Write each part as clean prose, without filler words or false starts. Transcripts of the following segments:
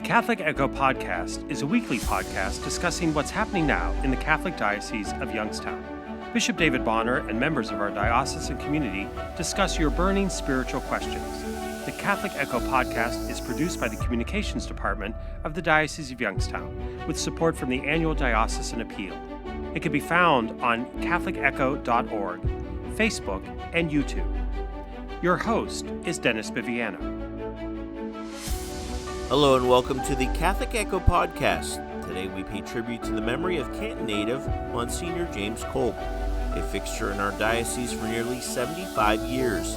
Catholic Echo Podcast is a weekly podcast discussing what's happening now in the Catholic Diocese of Youngstown. Bishop David Bonner and members of our diocesan community discuss your burning spiritual questions. The Catholic Echo Podcast is produced by the Communications Department of the Diocese of Youngstown with support from the Annual Diocesan Appeal. It can be found on catholicecho.org, Facebook, and YouTube. Your host is Dennis Biviano. Hello and welcome to the Catholic Echo Podcast. Today we pay tribute to the memory of Canton native Monsignor James Kolp, a fixture in our diocese for nearly 75 years.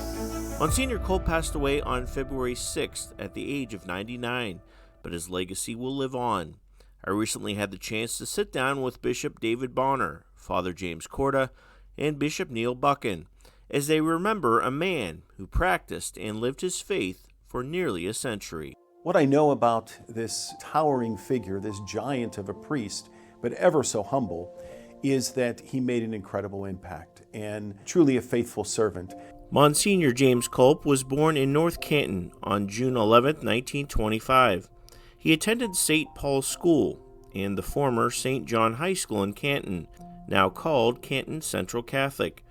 Monsignor Kolp passed away on February 6th at the age of 99, but his legacy will live on. I recently had the chance to sit down with Bishop David Bonner, Father James Korda, and Bishop Neal Buckon, as they remember a man who practiced and lived his faith for nearly a century. What I know about this towering figure, this giant of a priest, but ever so humble, is that he made an incredible impact and truly a faithful servant. Monsignor James Kolp was born in North Canton on June 11, 1925. He attended St. Paul's School and the former St. John High School in Canton, now called Canton Central Catholic.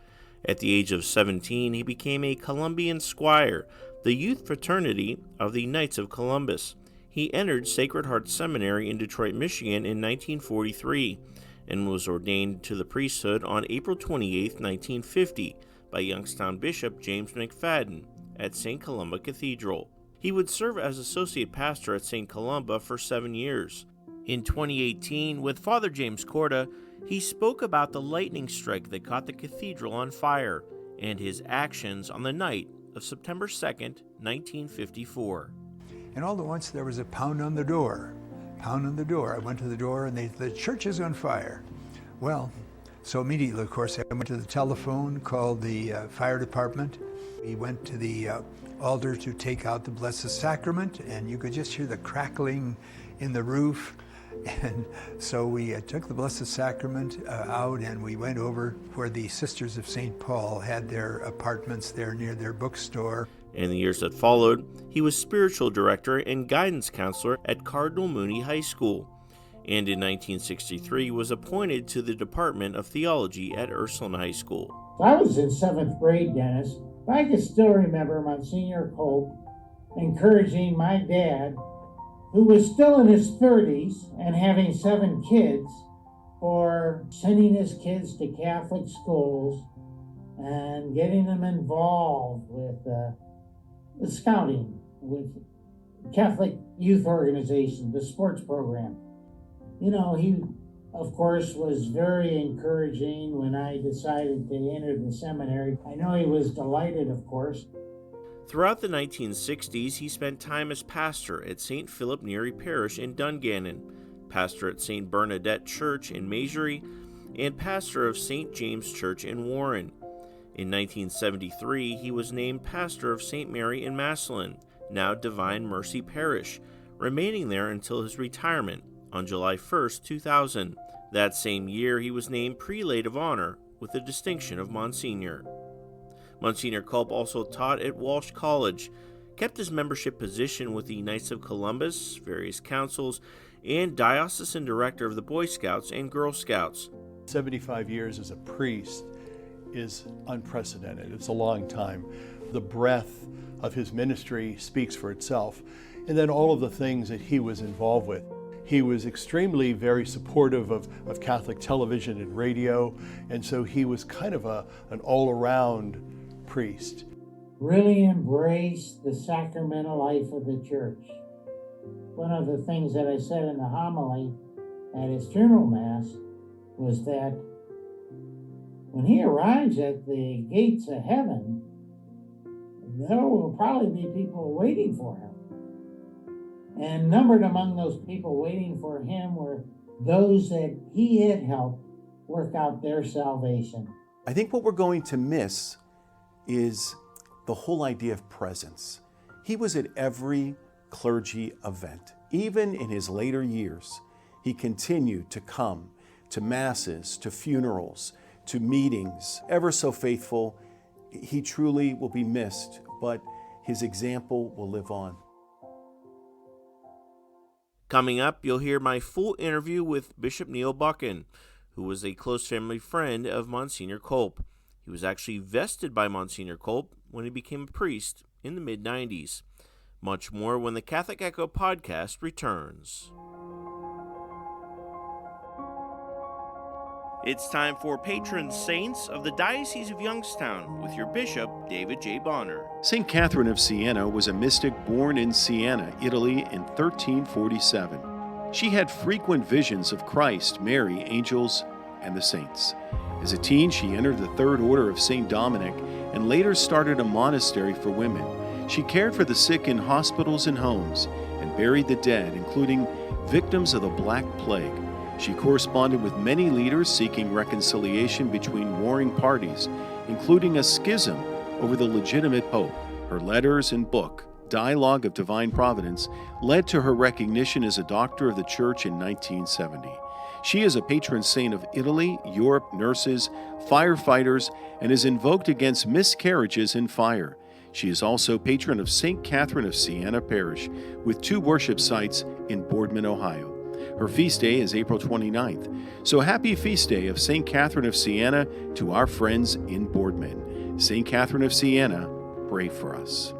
At the age of 17, he became a Columbian squire, the youth fraternity of the Knights of Columbus. He entered Sacred Heart Seminary in Detroit, Michigan in 1943 and was ordained to the priesthood on April 28, 1950 by Youngstown Bishop James McFadden at St. Columba Cathedral. He would serve as associate pastor at St. Columba for 7 years. In 2018, with Father James Korda, he spoke about the lightning strike that caught the cathedral on fire and his actions on the night of September 2nd, 1954. And all at once there was a pound on the door. I went to the door and the church is on fire. Well, so immediately, of course, I went to the telephone, called the fire department. We went to the altar to take out the Blessed Sacrament, and you could just hear the crackling in the roof. And so we took the Blessed Sacrament out, and we went over where the Sisters of St. Paul had their apartments there near their bookstore. In the years that followed, he was spiritual director and guidance counselor at Cardinal Mooney High School, and in 1963 was appointed to the Department of Theology at Ursuline High School. I was in 7th grade, Dennis. I can still remember Monsignor Kolp encouraging my dad, who was still in his 30s and having 7 kids, for sending his kids to Catholic schools and getting them involved with the scouting, with Catholic youth organization, the sports program. You know, he, of course, was very encouraging when I decided to enter the seminary. I know he was delighted, of course. Throughout the 1960s, he spent time as pastor at St. Philip Neri Parish in Dungannon, pastor at St. Bernadette Church in Majory, and pastor of St. James Church in Warren. In 1973, he was named pastor of St. Mary in Massillon, now Divine Mercy Parish, remaining there until his retirement on July 1, 2000. That same year, he was named Prelate of Honor with the distinction of Monsignor. Monsignor Kolp also taught at Walsh College, kept his membership position with the Knights of Columbus, various councils, and diocesan director of the Boy Scouts and Girl Scouts. 75 years as a priest is unprecedented. It's a long time. The breadth of his ministry speaks for itself. And then all of the things that he was involved with. He was extremely very supportive of Catholic television and radio, and so he was kind of an all-around priest. Really embraced the sacramental life of the church. One of the things that I said in the homily at his funeral mass was that when he arrives at the gates of heaven, there will probably be people waiting for him. And numbered among those people waiting for him were those that he had helped work out their salvation. I think what we're going to miss is the whole idea of presence. He was at every clergy event. Even in his later years, he continued to come to masses, to funerals, to meetings, ever so faithful. He truly will be missed, but his example will live on. Coming up, you'll hear my full interview with Bishop Neal Buckon, who was a close family friend of Monsignor Kolp. He was actually vested by Monsignor Kolp when he became a priest in the mid-90s. Much more when the Catholic Echo podcast returns. It's time for Patron Saints of the Diocese of Youngstown with your Bishop, David J. Bonner. St. Catherine of Siena was a mystic born in Siena, Italy in 1347. She had frequent visions of Christ, Mary, angels, and the saints. As a teen, she entered the Third Order of St. Dominic and later started a monastery for women. She cared for the sick in hospitals and homes and buried the dead, including victims of the Black Plague. She corresponded with many leaders seeking reconciliation between warring parties, including a schism over the legitimate pope. Her letters and book, Dialogue of Divine Providence, led to her recognition as a doctor of the Church in 1970. She is a patron saint of Italy, Europe, nurses, firefighters, and is invoked against miscarriages in fire. She is also patron of St. Catherine of Siena Parish, with 2 worship sites in Boardman, Ohio. Her feast day is April 29th. So happy feast day of St. Catherine of Siena to our friends in Boardman. St. Catherine of Siena, pray for us.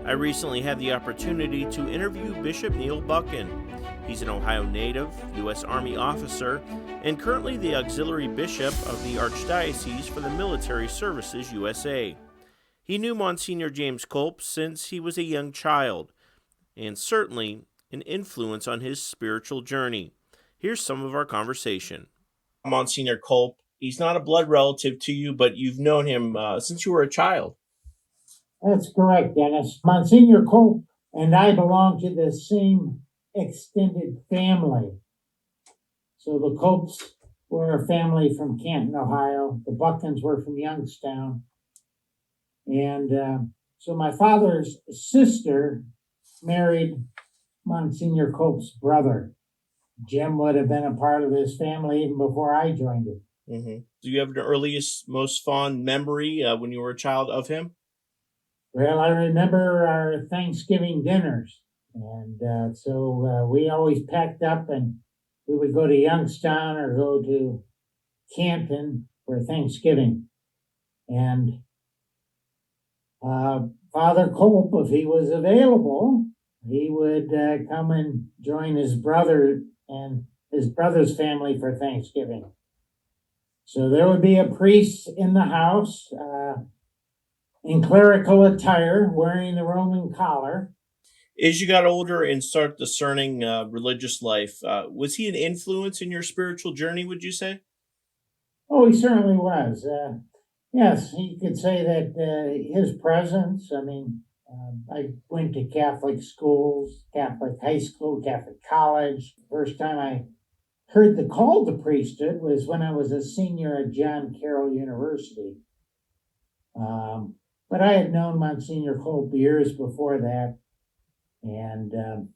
I recently had the opportunity to interview Bishop Neal Buckon. He's an Ohio native, U.S. Army officer, and currently the auxiliary bishop of the Archdiocese for the Military Services USA. He knew Monsignor James Kolp since he was a young child, and certainly an influence on his spiritual journey. Here's some of our conversation. Monsignor Kolp, he's not a blood relative to you, but you've known him since you were a child. That's correct, Dennis. Monsignor Kolp and I belong to the same extended family. So the Kolps were a family from Canton, Ohio. The Buckons were from Youngstown. And so my father's sister married Monsignor Kolp's brother. Jim would have been a part of his family even before I joined it. Mm-hmm. Do you have the earliest, most fond memory when you were a child of him? Well, I remember our Thanksgiving dinners. And so we always packed up and we would go to Youngstown or go to Canton for Thanksgiving. And Father Kolp, if he was available, he would come and join his brother and his brother's family for Thanksgiving. So there would be a priest in the house in clerical attire, wearing the Roman collar. As you got older and started discerning religious life, was he an influence in your spiritual journey, would you say? Oh, he certainly was. Yes, you could say that his presence, I went to Catholic schools, Catholic high school, Catholic college. First time I heard the call to priesthood was when I was a senior at John Carroll University. But I had known Monsignor Kolp years before that. And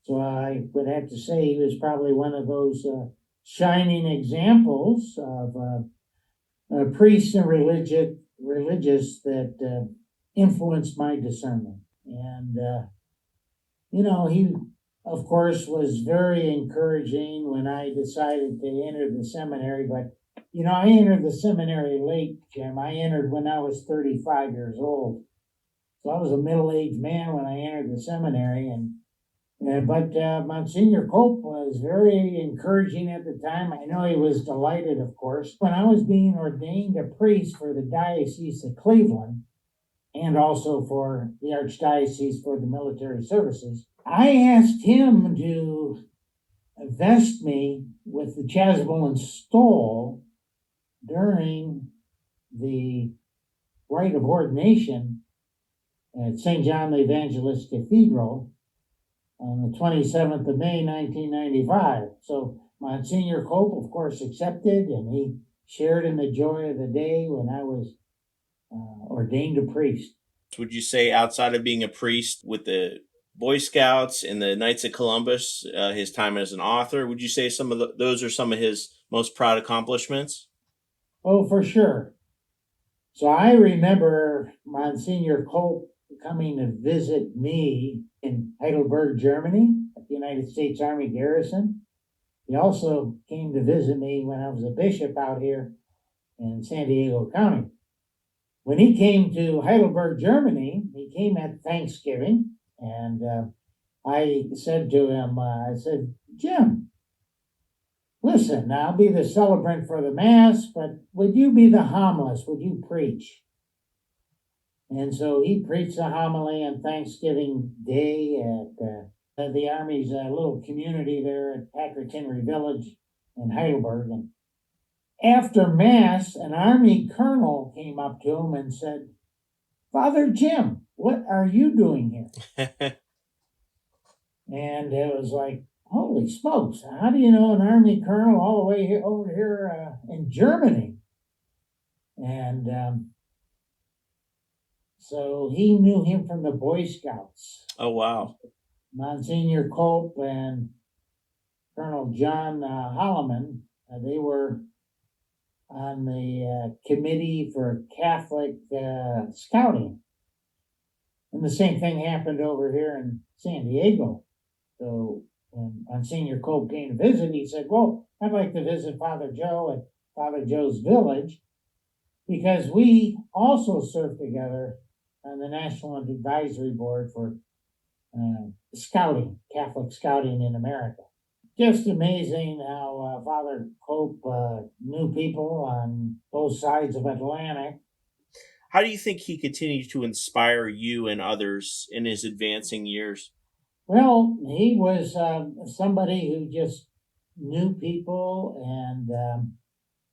so I would have to say he was probably one of those shining examples of priests and religious that influenced my discernment. And, he, of course, was very encouraging when I decided to enter the seminary. But, I entered the seminary late, Jim. I entered when I was 35 years old. So I was a middle-aged man when I entered the seminary. But Monsignor Kolp was very encouraging at the time. I know he was delighted, of course. When I was being ordained a priest for the Diocese of Cleveland, and also for the Archdiocese for the Military Services, I asked him to vest me with the chasuble and stole during the rite of ordination at St. John the Evangelist Cathedral on the 27th of May, 1995. So Monsignor Kolp, of course, accepted, and he shared in the joy of the day when I was ordained a priest. Would you say outside of being a priest with the Boy Scouts and the Knights of Columbus, his time as an author, would you say some of those are some of his most proud accomplishments? Oh, for sure. So I remember Monsignor Kolp coming to visit me in Heidelberg, Germany, at the United States Army Garrison. He also came to visit me when I was a bishop out here in San Diego County. When he came to Heidelberg, Germany, he came at Thanksgiving, and I said to him, Jim, listen, I'll be the celebrant for the Mass, but would you be the homilist? Would you preach? And so he preached a homily on Thanksgiving Day at the Army's little community there at Patrick Henry Village in Heidelberg. And after Mass, an Army colonel came up to him and said, Father Jim, what are you doing here? And it was like, holy smokes, how do you know an Army colonel all the way over here in Germany? And so he knew him from the Boy Scouts. Oh, wow. Monsignor Kolp and Colonel John Holloman, they were on the committee for Catholic scouting. And the same thing happened over here in San Diego. So when Monsignor Kolp came to visit, he said, well, I'd like to visit Father Joe at Father Joe's village, because we also serve together on the National Advisory Board for scouting, Catholic scouting in America. Just amazing how Father Kolp knew people on both sides of Atlantic. How do you think he continued to inspire you and others in his advancing years? Well, he was somebody who just knew people and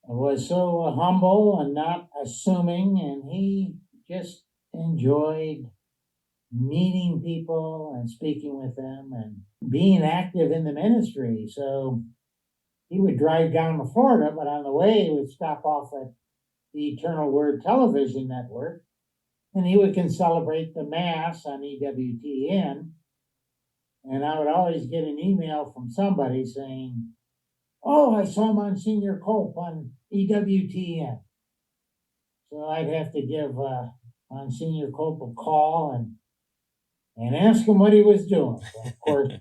was so humble and not assuming, and he just enjoyed meeting people and speaking with them and being active in the ministry. So he would drive down to Florida, but on the way he would stop off at the Eternal Word television network, and he would celebrate the Mass on EWTN. And I would always get an email from somebody saying, oh, I saw Monsignor Kolp on EWTN. So I'd have to give Monsignor Kolp a call and ask him what he was doing. So of course,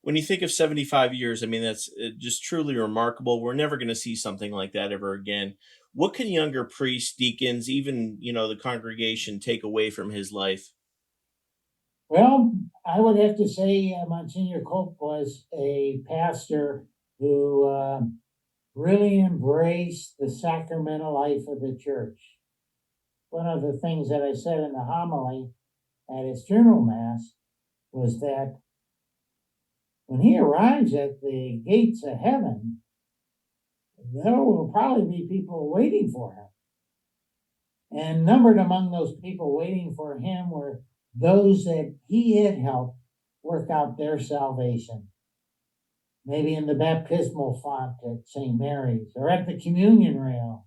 when you think of 75 years, I mean, that's just truly remarkable. We're never going to see something like that ever again. What can younger priests, deacons, even, the congregation take away from his life? Well, I would have to say Monsignor Kolp was a pastor who really embraced the sacramental life of the church. One of the things that I said in the homily at his funeral Mass was that when he arrives at the gates of heaven, there will probably be people waiting for him. And numbered among those people waiting for him were those that he had helped work out their salvation. Maybe in the baptismal font at St. Mary's or at the communion rail,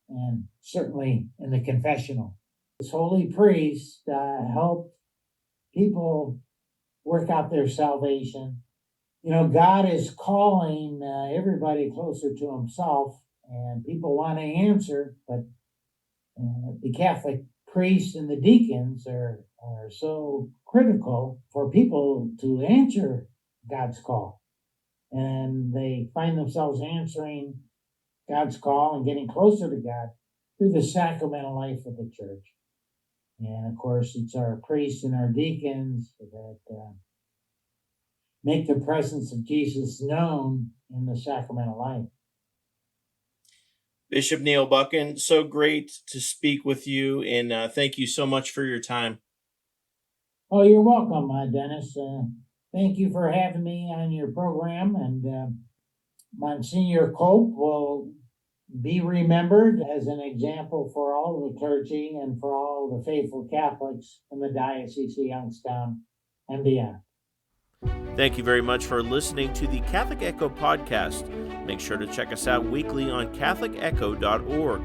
and certainly in the confessional. This holy priest helped people work out their salvation. God is calling everybody closer to himself, and people want to answer, but the Catholic priests and the deacons are so critical for people to answer God's call. And they find themselves answering God's call and getting closer to God through the sacramental life of the church. And of course, it's our priests and our deacons that make the presence of Jesus known in the sacramental life. Bishop Neal Buckon, so great to speak with you, and thank you so much for your time. Oh, you're welcome, Dennis. Thank you for having me on your program, and Monsignor Kolp will be remembered as an example for all the clergy and for all the faithful Catholics in the Diocese of Youngstown and beyond. Thank you very much for listening to the Catholic Echo podcast. Make sure to check us out weekly on catholicecho.org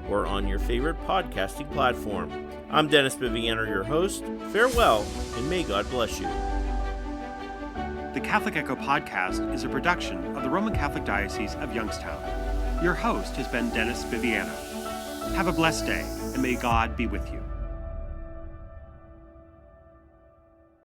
or on your favorite podcasting platform. I'm Dennis Biviano, your host. Farewell, and may God bless you. The Catholic Echo podcast is a production of the Roman Catholic Diocese of Youngstown. Your host has been Dennis Biviano. Have a blessed day. and may God be with you.